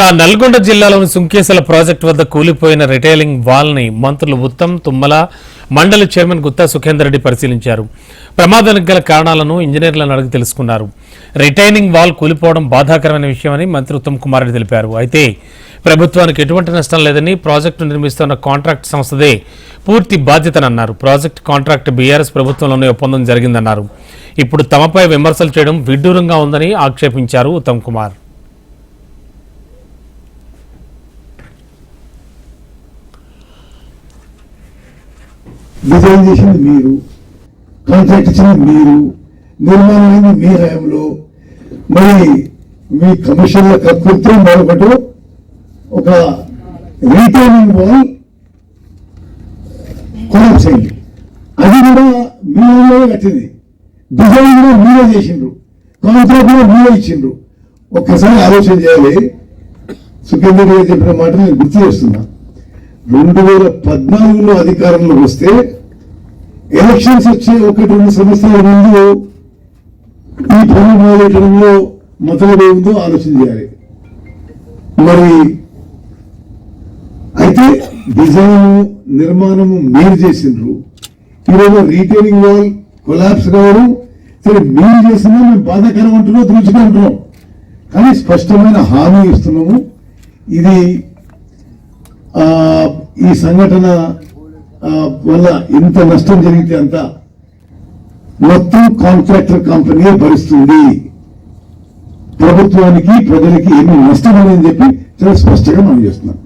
నల్గొండ జిల్లాలోని సుంకేసల ప్రాజెక్టు వద్ద కూలిపోయిన రిటైలింగ్ వాల్ ని మంత్రులు ఉత్తమ్ తుమ్మల మండలి చైర్మన్ గుత్తా సుఖేందర్ రెడ్డి పరిశీలించారు. ప్రమాదానికి గల కారణాలను ఇంజనీర్లను అడిగి తెలుసుకున్నారు. రిటైనింగ్ వాల్ కూలిపోవడం బాధాకరమైన విషయమని మంత్రి ఉత్తమ్ కుమార్ రెడ్డి తెలిపారు. అయితే ప్రభుత్వానికి ఎటువంటి నష్టం లేదని ప్రాజెక్టు నిర్మిస్తున్న కాంట్రాక్ట్ సంస్థదే పూర్తి బాధ్యతనన్నారు. ప్రాజెక్టు కాంట్రాక్ట్ బీఆర్ఎస్ ప్రభుత్వంలోనే ఒప్పందం జరిగిందన్నారు. ఇప్పుడు తమపై విమర్శలు చేయడం విడ్డూరంగా ఉందని ఆక్షేపించారు ఉత్తమ్ కుమార్. డిజైన్ చేసింది మీరు, కాంట్రాక్ట్ ఇచ్చింది మీరు, నిర్మాణం అయింది మీ హయాంలో. మరి మీ కమిషన్ల కక్కుర్తో మరొకటి ఒక రీటైనింగ్ వాల్ కొలాప్స్ అయింది. అది కూడా మీ ఊళ్ళో కట్టింది. డిజైన్ కూడా మీరే చేసిండ్రు, కాంట్రాక్ట్ కూడా మీరే ఇచ్చిండ్రు. ఒక్కసారి ఆలోచన చేయాలి. సుఖేందర్ గారు చెప్పిన మాట నేను గుర్తు చేస్తున్నా. 2014లో అధికారంలో వస్తే ఎలక్షన్స్ వచ్చే 1-2 సంవత్సరాల ముందు ఈ పనులు మొదలెట్టడంలో మొదలు ఉందో ఆలోచన చేయాలి. మరి అయితే డిజైన్ నిర్మాణము మీరు చేసిండ్రు. ఈరోజు రీటైలింగ్ వాల్ కొలాప్స్ కావడం సరే మీరు చేసినా మేము బాధాకరం అంటున్నాం, దృష్టిగా అంటున్నాం. కానీ స్పష్టమైన హామీ ఇస్తున్నాము. ఇది ఈ సంఘటన వల్ల ఇంత నష్టం జరిగితే అంత మొత్తం కాంట్రాక్టర్ కంపెనీ భరిస్తుంది. ప్రభుత్వానికి ప్రజలకి ఏమీ నష్టం అని చెప్పి చాలా స్పష్టంగా మనం చేస్తున్నాం.